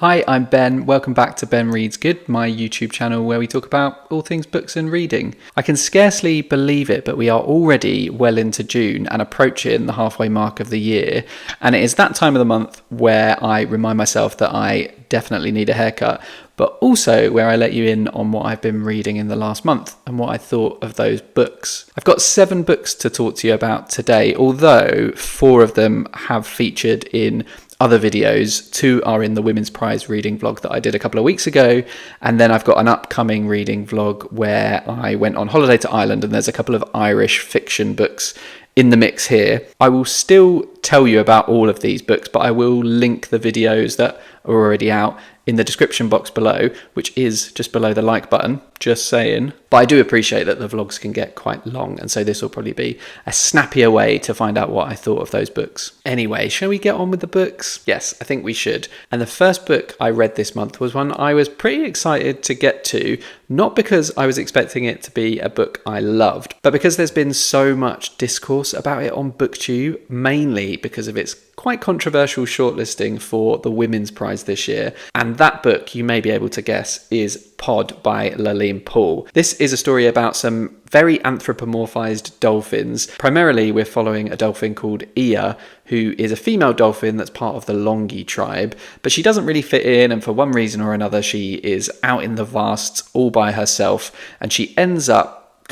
Hi, I'm Ben. Welcome back to Ben Reads Good, my YouTube channel where we talk about all things books and reading. I can scarcely believe it, but we are already well into June and approaching the halfway mark of the year. And it is that time of the month where I remind myself that I definitely need a haircut, but also where I let you in on what I've been reading in the last month and what I thought of those books. I've got 7 books to talk to you about today, although 4 of them have featured in other videos. 2 are in the Women's Prize reading vlog that I did a couple of weeks ago, and then I've got an upcoming reading vlog where I went on holiday to Ireland, and there's a couple of Irish fiction books in the mix here. I will still tell you about all of these books, but I will link the videos that are already out in the description box below, which is just below the like button, just saying. But I do appreciate that the vlogs can get quite long, and so this will probably be a snappier way to find out what I thought of those books. Anyway, shall we get on with the books? Yes, I think we should. And the first book I read this month was one I was pretty excited to get to, not because I was expecting it to be a book I loved, but because there's been so much discourse about it on booktube, mainly because of its quite controversial shortlisting for the Women's Prize this year. And that book, you may be able to guess, is Pod by Laline Paull. This is a story about some very anthropomorphized dolphins. Primarily, we're following a dolphin called Ia, who is a female dolphin that's part of the Longi tribe, but she doesn't really fit in, and for one reason or another, she is out in the vasts all by herself, and she ends up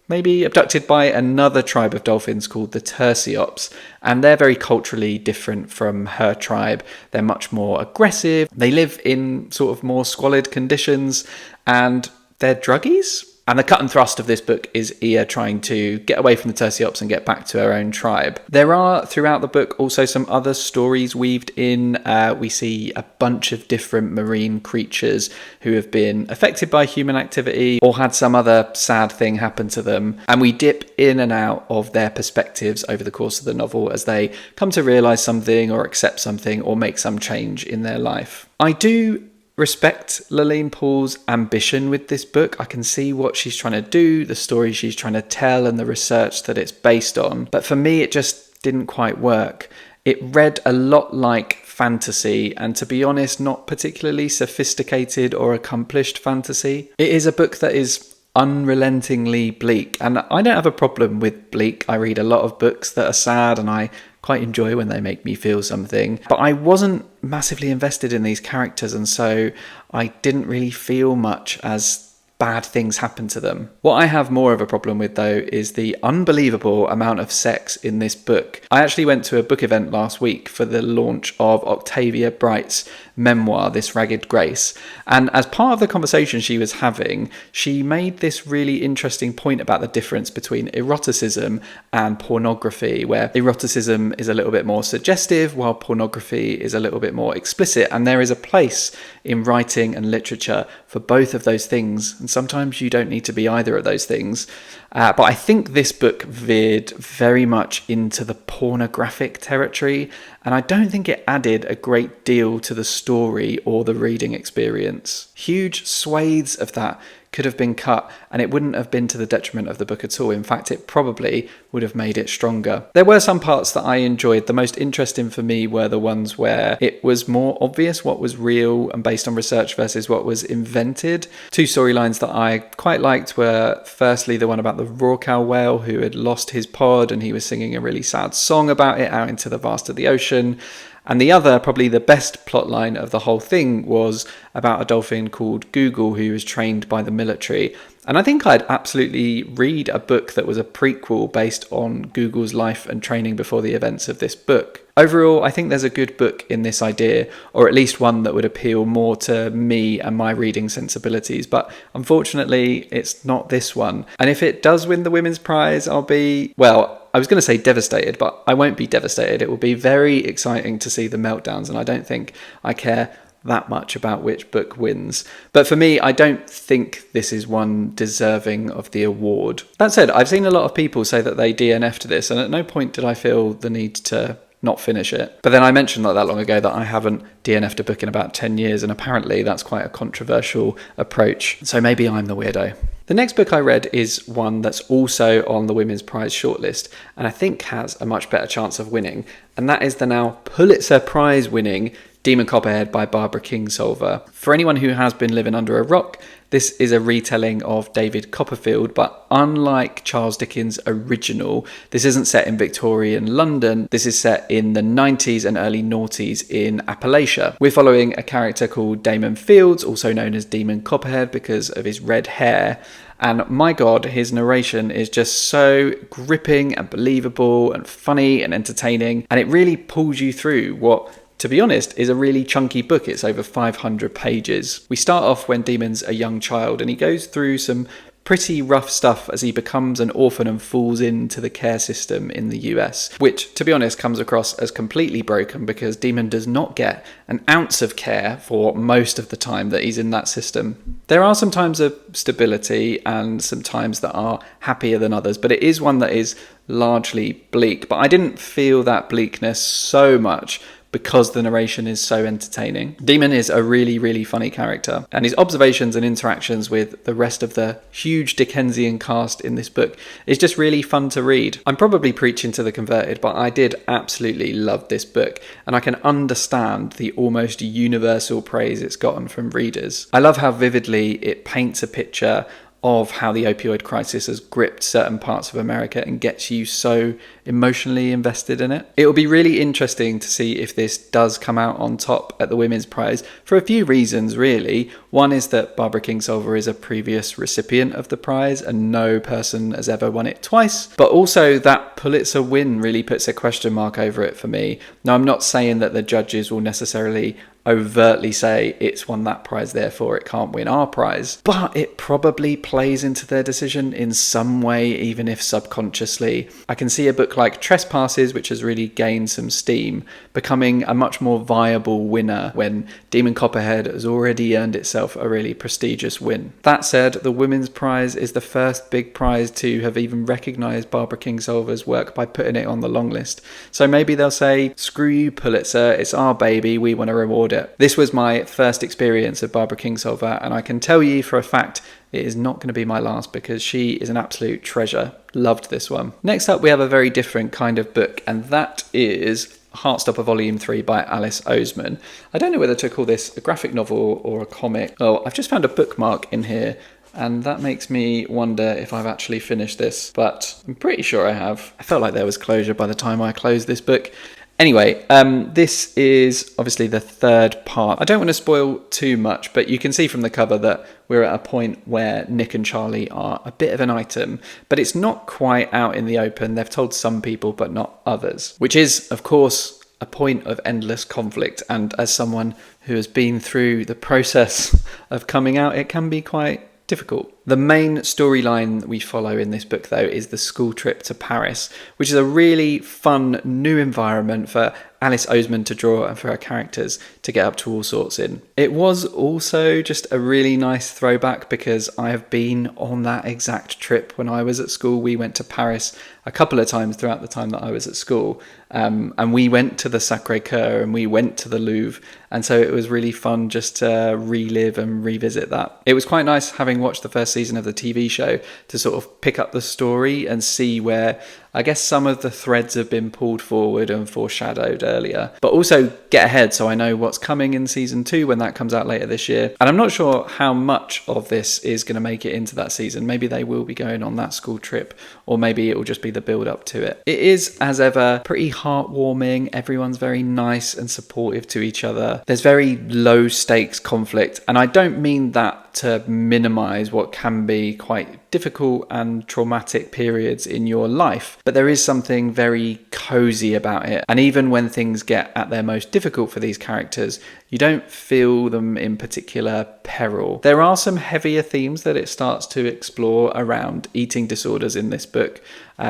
maybe abducted by another tribe of dolphins called the Tursiops, and they're very culturally different from her tribe. They're much more aggressive, they live in sort of more squalid conditions, and they're druggies. And the cut and thrust of this book is Ia trying to get away from the Tursiops and get back to her own tribe. There are, throughout the book, also some other stories weaved in. We see a bunch of different marine creatures who have been affected by human activity or had some other sad thing happen to them. And we dip in and out of their perspectives over the course of the novel as they come to realise something or accept something or make some change in their life. I do respect Laline Paull's ambition with this book. I can see what she's trying to do, the story she's trying to tell, and the research that it's based on. But for me, it just didn't quite work. It read a lot like fantasy, and to be honest, not particularly sophisticated or accomplished fantasy. It is a book that is unrelentingly bleak, and I don't have a problem with bleak. I read a lot of books that are sad, and I quite enjoy when they make me feel something, but I wasn't massively invested in these characters, and so I didn't really feel much as bad things happen to them. What I have more of a problem with, though, is the unbelievable amount of sex in this book. I actually went to a book event last week for the launch of Octavia Bright's memoir, This Ragged Grace, and as part of the conversation she was having, she made this really interesting point about the difference between eroticism and pornography, where eroticism is a little bit more suggestive while pornography is a little bit more explicit, and there is a place in writing and literature for both of those things, and sometimes you don't need to be either of those things. But I think this book veered very much into the pornographic territory, and I don't think it added a great deal to the story or the reading experience. Huge swathes of that could have been cut, and it wouldn't have been to the detriment of the book at all. In fact, it probably would have made it stronger. There were some parts that I enjoyed. The most interesting for me were the ones where it was more obvious what was real and based on research versus what was invented. 2 storylines that I quite liked were, firstly, the one about the rorqual whale who had lost his pod and he was singing a really sad song about it out into the vast of the ocean. And the other, probably the best plotline of the whole thing, was about a dolphin called Google who was trained by the military. And I think I'd absolutely read a book that was a prequel based on Google's life and training before the events of this book. Overall, I think there's a good book in this idea, or at least one that would appeal more to me and my reading sensibilities, but unfortunately, it's not this one. And if it does win the Women's Prize, I'll be, well, I was going to say devastated, but I won't be devastated. It will be very exciting to see the meltdowns, and I don't think I care that much about which book wins. But for me, I don't think this is one deserving of the award. That said, I've seen a lot of people say that they DNF'd this, and at no point did I feel the need to not finish it. But then I mentioned not that long ago that I haven't DNF'd a book in about 10 years, and apparently that's quite a controversial approach. So maybe I'm the weirdo. The next book I read is one that's also on the Women's Prize shortlist, and I think has a much better chance of winning, and that is the now Pulitzer Prize winning Demon Copperhead by Barbara Kingsolver. For anyone who has been living under a rock, this is a retelling of David Copperfield, but unlike Charles Dickens' original, this isn't set in Victorian London. This is set in the 90s and early noughties in Appalachia. We're following a character called Damon Fields, also known as Demon Copperhead because of his red hair. And my God, his narration is just so gripping and believable and funny and entertaining. And it really pulls you through what, to be honest, is a really chunky book. It's over 500 pages. We start off when Demon's a young child and he goes through some pretty rough stuff as he becomes an orphan and falls into the care system in the US, which, to be honest, comes across as completely broken because Demon does not get an ounce of care for most of the time that he's in that system. There are some times of stability and some times that are happier than others, but it is one that is largely bleak. But I didn't feel that bleakness so much because the narration is so entertaining. Demon is a really, really funny character, and his observations and interactions with the rest of the huge Dickensian cast in this book is just really fun to read. I'm probably preaching to the converted, but I did absolutely love this book, and I can understand the almost universal praise it's gotten from readers. I love how vividly it paints a picture of how the opioid crisis has gripped certain parts of America and gets you so emotionally invested in it. It will be really interesting to see if this does come out on top at the Women's Prize for a few reasons, really. One is that Barbara Kingsolver is a previous recipient of the prize and no person has ever won it twice. But also that Pulitzer win really puts a question mark over it for me. Now, I'm not saying that the judges will necessarily overtly say it's won that prize, therefore it can't win our prize, but it probably plays into their decision in some way, even if subconsciously. I can see a book like Trespasses, which has really gained some steam, becoming a much more viable winner when Demon Copperhead has already earned itself a really prestigious win. That said, the Women's Prize is the first big prize to have even recognised Barbara Kingsolver's work by putting it on the long list. So maybe they'll say, screw you Pulitzer, it's our baby, we want to reward it. This was my first experience of Barbara Kingsolver, and I can tell you for a fact it is not going to be my last because she is an absolute treasure. Loved this one. Next up, we have a very different kind of book, and that is Heartstopper Volume 3 by Alice Oseman. I don't know whether to call this a graphic novel or a comic. Oh, I've just found a bookmark in here, and that makes me wonder if I've actually finished this, but I'm pretty sure I have. I felt like there was closure by the time I closed this book. Anyway, this is obviously the third part. I don't want to spoil too much, but you can see from the cover that we're at a point where Nick and Charlie are a bit of an item, but it's not quite out in the open. They've told some people, but not others, which is, of course, a point of endless conflict. And as someone who has been through the process of coming out, it can be quite difficult. The main storyline we follow in this book, though, is the school trip to Paris, which is a really fun new environment for Alice Oseman to draw and for her characters to get up to all sorts in. It was also just a really nice throwback because I have been on that exact trip when I was at school. We went to Paris a couple of times throughout the time that I was at school, and we went to the Sacré-Cœur and we went to the Louvre, and so it was really fun just to relive and revisit that. It was quite nice, having watched the first season of the TV show, to sort of pick up the story and see where I guess some of the threads have been pulled forward and foreshadowed earlier, but also get ahead so I know what's coming in season 2 when that comes out later this year. And I'm not sure how much of this is going to make it into that season. Maybe they will be going on that school trip, or maybe it will just be the build up to it. It is, as ever, pretty heartwarming. Everyone's very nice and supportive to each other. There's very low stakes conflict, and I don't mean that to minimize what can be quite difficult and traumatic periods in your life, but there is something very cozy about it. And even when things get at their most difficult for these characters, you don't feel them in particular peril. There are some heavier themes that it starts to explore around eating disorders in this book,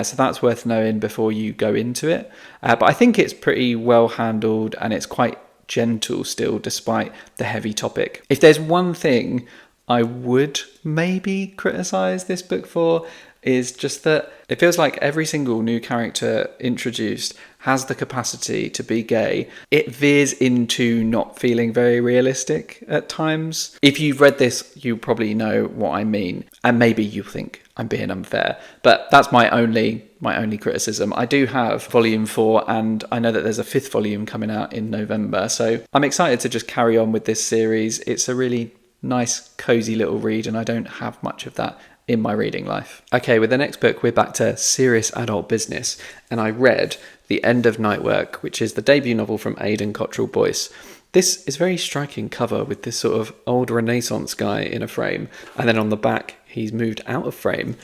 so that's worth knowing before you go into it. But I think it's pretty well handled and it's quite gentle still despite the heavy topic. If there's one thing I would maybe criticise this book for, is just that it feels like every single new character introduced has the capacity to be gay. It veers into not feeling very realistic at times. If you've read this, you probably know what I mean, and maybe you think I'm being unfair, but that's my only criticism. I do have volume 4, and I know that there's a 5th volume coming out in November, so I'm excited to just carry on with this series. It's a really nice, cozy little read, and I don't have much of that in my reading life. Okay, with the next book, we're back to serious adult business, and I read The End of Nightwork, which is the debut novel from Aidan Cottrell-Boyce. This is a very striking cover with this sort of old Renaissance guy in a frame, and then on the back he's moved out of frame,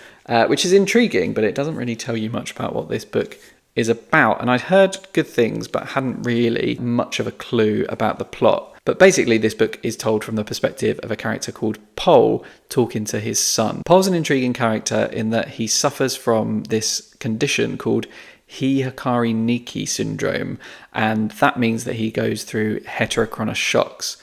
which is intriguing, but it doesn't really tell you much about what this book is about. And I'd heard good things, but hadn't really much of a clue about the plot. But basically, this book is told from the perspective of a character called Paull talking to his son. Paull's an intriguing character in that he suffers from this condition called Hikari Niki syndrome, and that means that he goes through heterochronous shocks.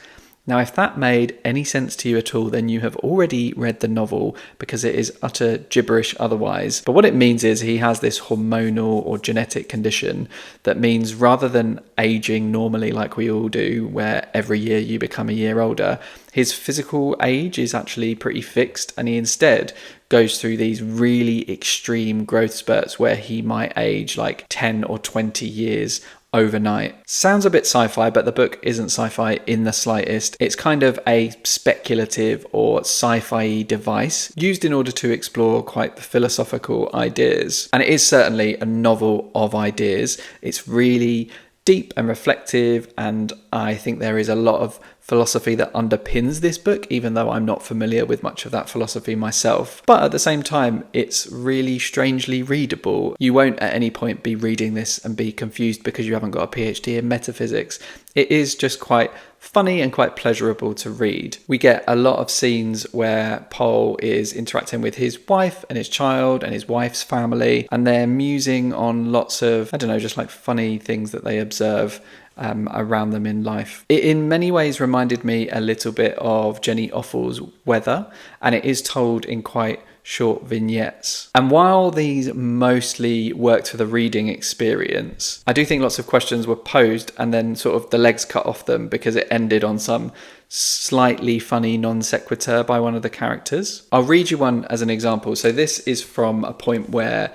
Now, if that made any sense to you at all, then you have already read the novel, because it is utter gibberish otherwise. But what it means is he has this hormonal or genetic condition that means rather than aging normally like we all do, where every year you become a year older, his physical age is actually pretty fixed, and he instead goes through these really extreme growth spurts where he might age like 10 or 20 years overnight. Sounds a bit sci-fi, but the book isn't sci-fi in the slightest. It's kind of a speculative or sci-fi device used in order to explore quite philosophical ideas. And it is certainly a novel of ideas. It's really deep and reflective, and I think there is a lot of philosophy that underpins this book, even though I'm not familiar with much of that philosophy myself. But at the same time, it's really strangely readable. You won't at any point be reading this and be confused because you haven't got a PhD in metaphysics. It is just quite funny and quite pleasurable to read. We get a lot of scenes where Paull is interacting with his wife and his child and his wife's family, and they're musing on lots of, just like funny things that they observe around them in life. It in many ways reminded me a little bit of Jenny Offal's Weather, and it is told in quite short vignettes. And while these mostly worked for the reading experience, I do think lots of questions were posed and then sort of the legs cut off them because it ended on some slightly funny non sequitur by one of the characters. I'll read you one as an example. So this is from a point where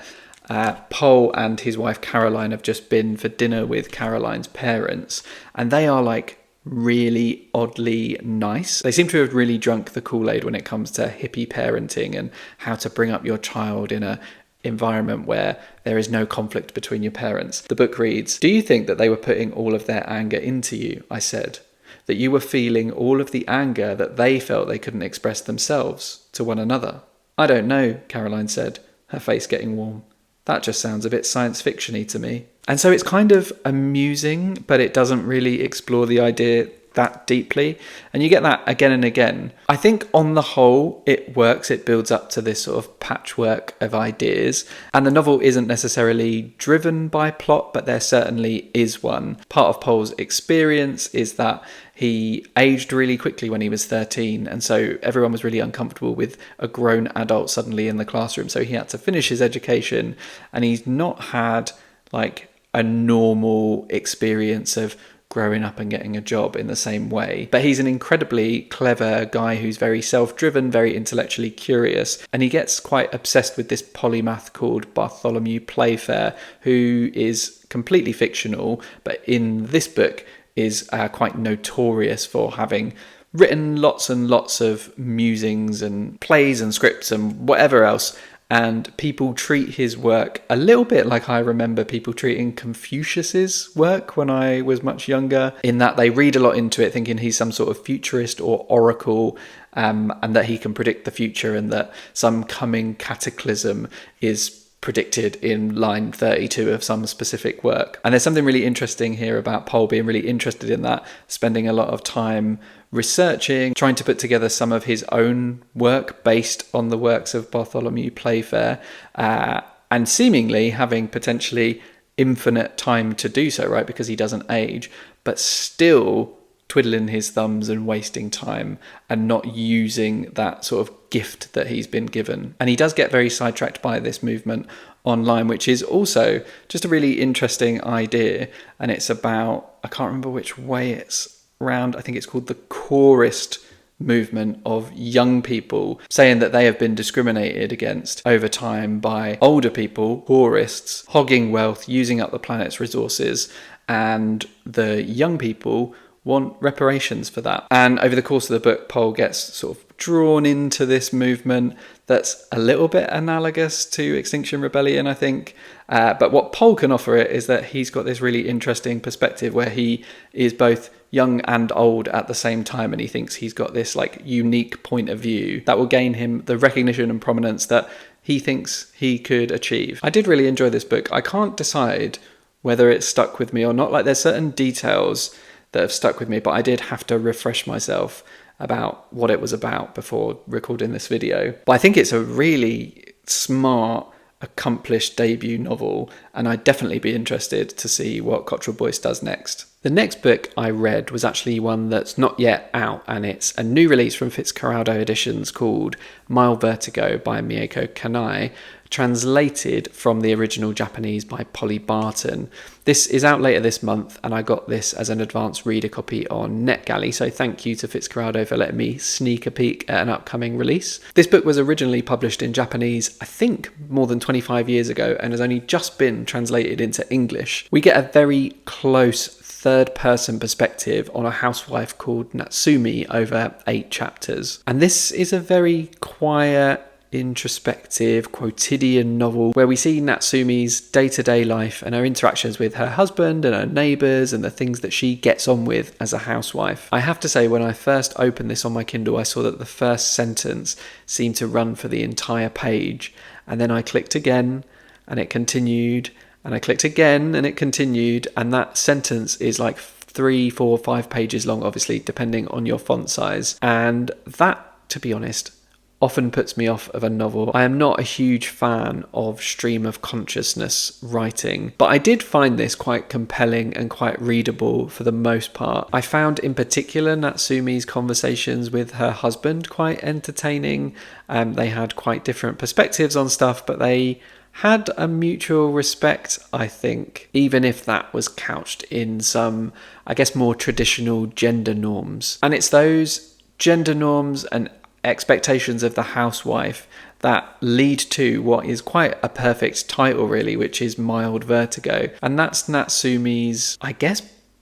Paull and his wife Caroline have just been for dinner with Caroline's parents, and they are like really oddly nice. They seem to have really drunk the Kool-Aid when it comes to hippie parenting and how to bring up your child in a environment where there is no conflict between your parents. The book reads, "Do you think that they were putting all of their anger into you?" I said. "That you were feeling all of the anger that they felt they couldn't express themselves to one another?" "I don't know," Caroline said, her face getting warm. "That just sounds a bit science fiction-y to me." And so it's kind of amusing, but it doesn't really explore the idea that deeply. And you get that again and again. I think on the whole, it works. It builds up to this sort of patchwork of ideas. And the novel isn't necessarily driven by plot, but there certainly is one. Part of Paull's experience is that he aged really quickly when he was 13, and so everyone was really uncomfortable with a grown adult suddenly in the classroom, so he had to finish his education, and he's not had like a normal experience of growing up and getting a job in the same way. But he's an incredibly clever guy who's very self-driven, very intellectually curious, and he gets quite obsessed with this polymath called Bartholomew Playfair, who is completely fictional, but in this book is quite notorious for having written lots and lots of musings and plays and scripts and whatever else. And people treat his work a little bit like I remember people treating Confucius's work when I was much younger, in that they read a lot into it thinking he's some sort of futurist or oracle, and that he can predict the future, and that some coming cataclysm is predicted in line 32 of some specific work. And there's something really interesting here about Paull being really interested in that, spending a lot of time researching, trying to put together some of his own work based on the works of Bartholomew Playfair, and seemingly having potentially infinite time to do so, right? Because he doesn't age, but still twiddling his thumbs and wasting time and not using that sort of gift that he's been given. And he does get very sidetracked by this movement online, which is also just a really interesting idea. And it's about, I can't remember which way it's round, I think it's called the chorist movement of young people saying that they have been discriminated against over time by older people, tourists, hogging wealth, using up the planet's resources, and the young people want reparations for that. And over the course of the book, Paull gets sort of drawn into this movement that's a little bit analogous to Extinction Rebellion, I think. But what Paull can offer it is that he's got this really interesting perspective where he is both young and old at the same time, and he thinks he's got this like unique point of view that will gain him the recognition and prominence that he thinks he could achieve. I did really enjoy this book. I can't decide whether it stuck with me or not. Like, there's certain details that have stuck with me, but I did have to refresh myself about what it was about before recording this video. But I think it's a really smart, accomplished debut novel, and I'd definitely be interested to see what Cottrell-Boyce does next. The next book I read was actually one that's not yet out, and it's a new release from Fitzcarraldo Editions called Vertigo by Mieko Kanai, translated from the original Japanese by Polly Barton. This is out later this month, and I got this as an advanced reader copy on NetGalley, so thank you to Fitzcarraldo for letting me sneak a peek at an upcoming release. This book was originally published in Japanese, I think, more than 25 years ago, and has only just been translated into English. We get a very close third-person perspective on a housewife called Natsumi over 8 chapters. And this is a very quiet, introspective, quotidian novel where we see Natsumi's day-to-day life and her interactions with her husband and her neighbours and the things that she gets on with as a housewife. I have to say, when I first opened this on my Kindle, I saw that the first sentence seemed to run for the entire page, and then I clicked again and it continued, and I clicked again and it continued, and that sentence is like 3, 4, 5 pages long, obviously depending on your font size, and that, to be honest, often puts me off of a novel. I am not a huge fan of stream of consciousness writing, but I did find this quite compelling and quite readable for the most part. I found in particular Natsumi's conversations with her husband quite entertaining. They had quite different perspectives on stuff, but they had a mutual respect, I think, even if that was couched in some, I guess, more traditional gender norms. And it's those gender norms and expectations of the housewife that lead to what is quite a perfect title, really, which is Mild Vertigo. And that's Natsumi's, I guess,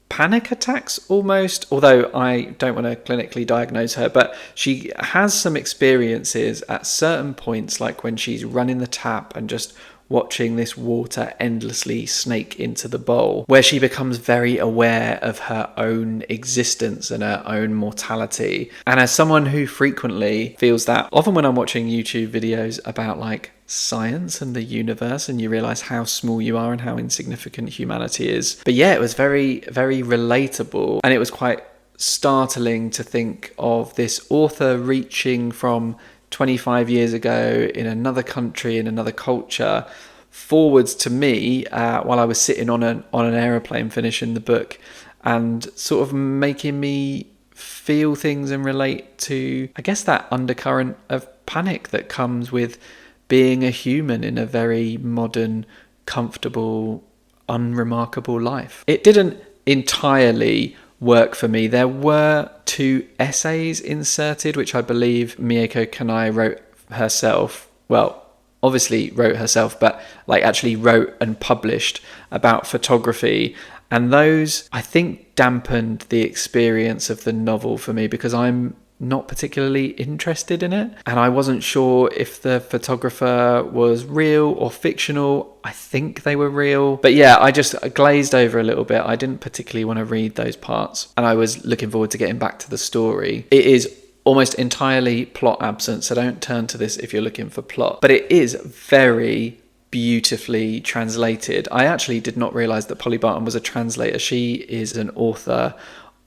panic attacks almost, although I don't want to clinically diagnose her, but she has some experiences at certain points, like when she's running the tap and just watching this water endlessly snake into the bowl, where she becomes very aware of her own existence and her own mortality. And as someone who frequently feels that, often when I'm watching YouTube videos about like science and the universe, and you realize how small you are and how insignificant humanity is. But yeah, it was very, very relatable, and it was quite startling to think of this author reaching from 25 years ago in another country, in another culture, forwards to me while I was sitting on an aeroplane finishing the book, and sort of making me feel things and relate to, I guess, that undercurrent of panic that comes with being a human in a very modern, comfortable, unremarkable life. It didn't entirely work for me. There were 2 essays inserted, which I believe Mieko Kanai wrote herself. Well, obviously wrote herself, but like actually wrote and published about photography. And those, I think, dampened the experience of the novel for me, because I'm not particularly interested in it, and I wasn't sure if the photographer was real or fictional. I think they were real, but yeah, I just glazed over a little bit. I didn't particularly want to read those parts, and I was looking forward to getting back to the story. It is almost entirely plot absent, so don't turn to this if you're looking for plot, but it is very beautifully translated. I actually did not realize that Polly Barton was a translator. She is an author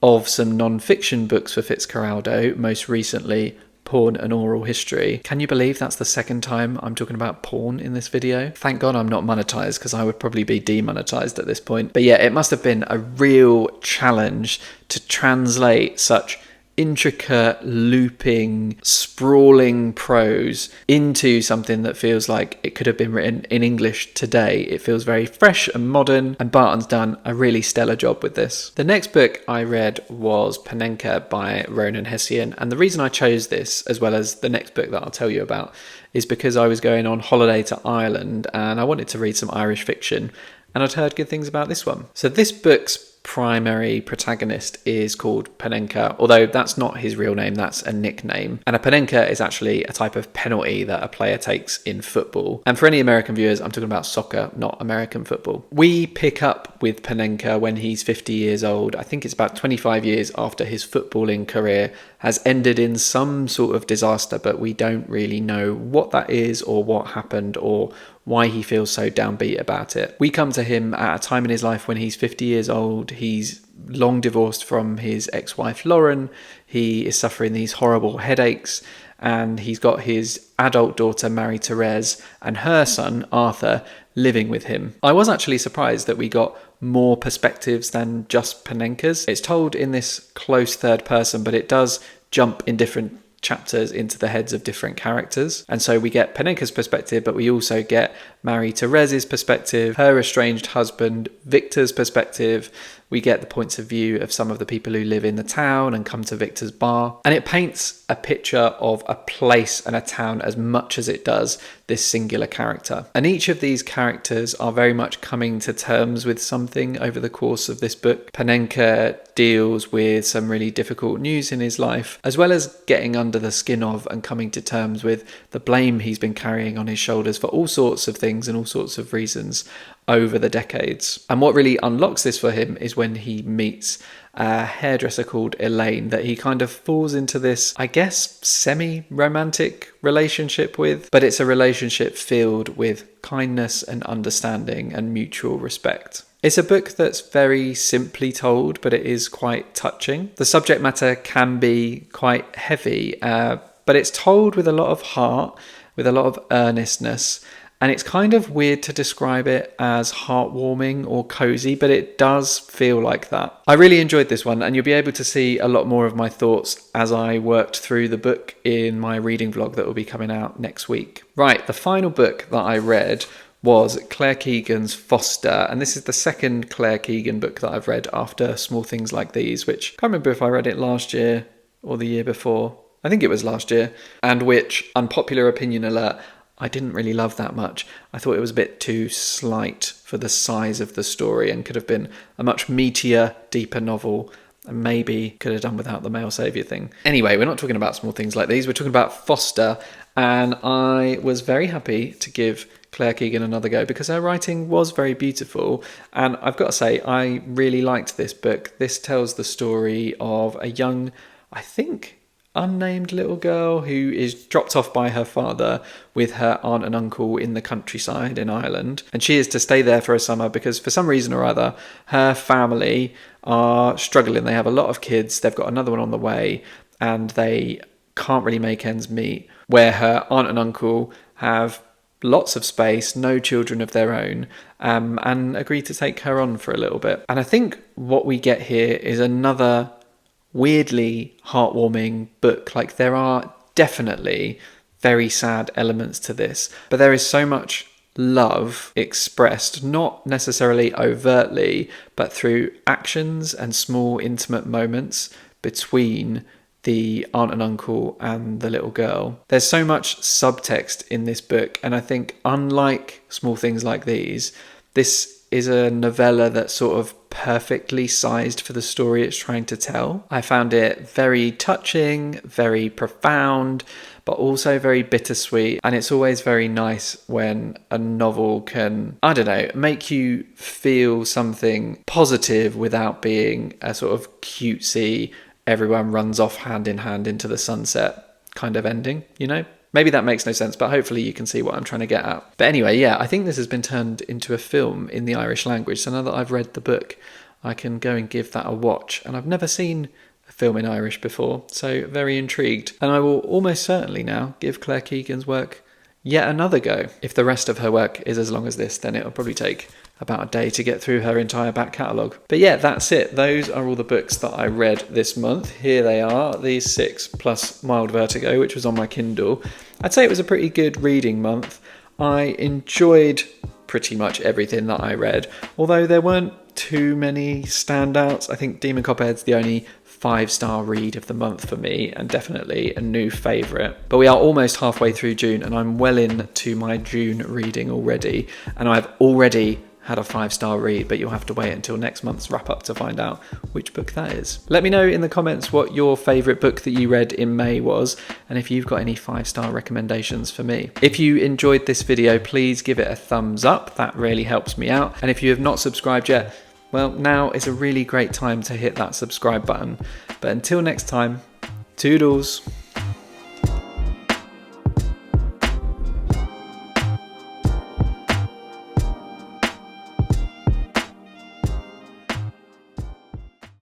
of some non-fiction books for Fitzcarraldo, most recently Porn and Oral History. Can you believe that's the second time I'm talking about porn in this video? Thank God I'm not monetized, because I would probably be demonetized at this point. But yeah, it must have been a real challenge to translate such intricate, looping, sprawling prose into something that feels like it could have been written in English today. It feels very fresh and modern, and Barton's done a really stellar job with this. The next book I read was Panenka by Rónán Hession, and the reason I chose this, as well as the next book that I'll tell you about, is because I was going on holiday to Ireland and I wanted to read some Irish fiction, and I'd heard good things about this one. So this book's primary protagonist is called Panenka, although that's not his real name, that's a nickname. And a Panenka is actually a type of penalty that a player takes in football. And for any American viewers, I'm talking about soccer, not American football. We pick up with Panenka when he's 50 years old. I think it's about 25 years after his footballing career has ended in some sort of disaster, but we don't really know what that is or what happened or why he feels so downbeat about it. We come to him at a time in his life when he's 50 years old. He's long divorced from his ex-wife Lauren. He is suffering these horrible headaches, and he's got his adult daughter Marie-Thérèse and her son Arthur living with him. I was actually surprised that we got more perspectives than just Panenka's. It's told in this close third person, but it does jump in different chapters into the heads of different characters. And so we get Panenka's perspective, but we also get Marie-Thérèse's perspective, her estranged husband Victor's perspective. We get the points of view of some of the people who live in the town and come to Victor's bar. And it paints a picture of a place and a town as much as it does this singular character. And each of these characters are very much coming to terms with something over the course of this book. Panenka deals with some really difficult news in his life, as well as getting under the skin of and coming to terms with the blame he's been carrying on his shoulders for all sorts of things and all sorts of reasons over the decades. And what really unlocks this for him is when he meets a hairdresser called Elaine that he kind of falls into this, I guess, semi-romantic relationship with, but it's a relationship filled with kindness and understanding and mutual respect. It's a book that's very simply told, but it is quite touching. The subject matter can be quite heavy, but it's told with a lot of heart, with a lot of earnestness. And it's kind of weird to describe it as heartwarming or cozy, but it does feel like that. I really enjoyed this one, and you'll be able to see a lot more of my thoughts as I worked through the book in my reading vlog that will be coming out next week. Right, the final book that I read was Claire Keegan's Foster, and this is the second Claire Keegan book that I've read after Small Things Like These, which I can't remember if I read it last year or the year before. I think it was last year, and which, unpopular opinion alert, I didn't really love that much. I thought it was a bit too slight for the size of the story and could have been a much meatier, deeper novel, and maybe could have done without the male saviour thing. Anyway, we're not talking about Small Things Like These, we're talking about Foster, and I was very happy to give Claire Keegan another go because her writing was very beautiful, and I've got to say, I really liked this book. This tells the story of a young, I think, unnamed little girl who is dropped off by her father with her aunt and uncle in the countryside in Ireland, and she is to stay there for a summer because for some reason or other her family are struggling. They have a lot of kids, they've got another one on the way, and they can't really make ends meet, where her aunt and uncle have lots of space, no children of their own, and agree to take her on for a little bit. And I think what we get here is another weirdly heartwarming book. Like, there are definitely very sad elements to this, but there is so much love expressed, not necessarily overtly, but through actions and small intimate moments between the aunt and uncle and the little girl. There's so much subtext in this book, and I think unlike Small Things Like These, this is a novella that's sort of perfectly sized for the story it's trying to tell. I found it very touching, very profound, but also very bittersweet. And it's always very nice when a novel can, I don't know, make you feel something positive without being a sort of cutesy, everyone runs off hand in hand into the sunset kind of ending, you know? Maybe that makes no sense, but hopefully you can see what I'm trying to get at. But anyway, yeah, I think this has been turned into a film in the Irish language. So now that I've read the book, I can go and give that a watch. And I've never seen a film in Irish before, so very intrigued. And I will almost certainly now give Claire Keegan's work yet another go. If the rest of her work is as long as this, then it'll probably take about a day to get through her entire back catalogue. But yeah, that's it. Those are all the books that I read this month. Here they are, these 6 plus Mild Vertigo, which was on my Kindle. I'd say it was a pretty good reading month. I enjoyed pretty much everything that I read, although there weren't too many standouts. I think Demon Copperhead's the only 5-star read of the month for me, and definitely a new favourite. But we are almost halfway through June, and I'm well into my June reading already, and I've already had a 5-star read, but you'll have to wait until next month's wrap up to find out which book that is. Let me know in the comments what your favourite book that you read in May was, and if you've got any 5-star recommendations for me. If you enjoyed this video, please give it a thumbs up. That really helps me out. And if you have not subscribed yet, well, now is a really great time to hit that subscribe button. But until next time, toodles.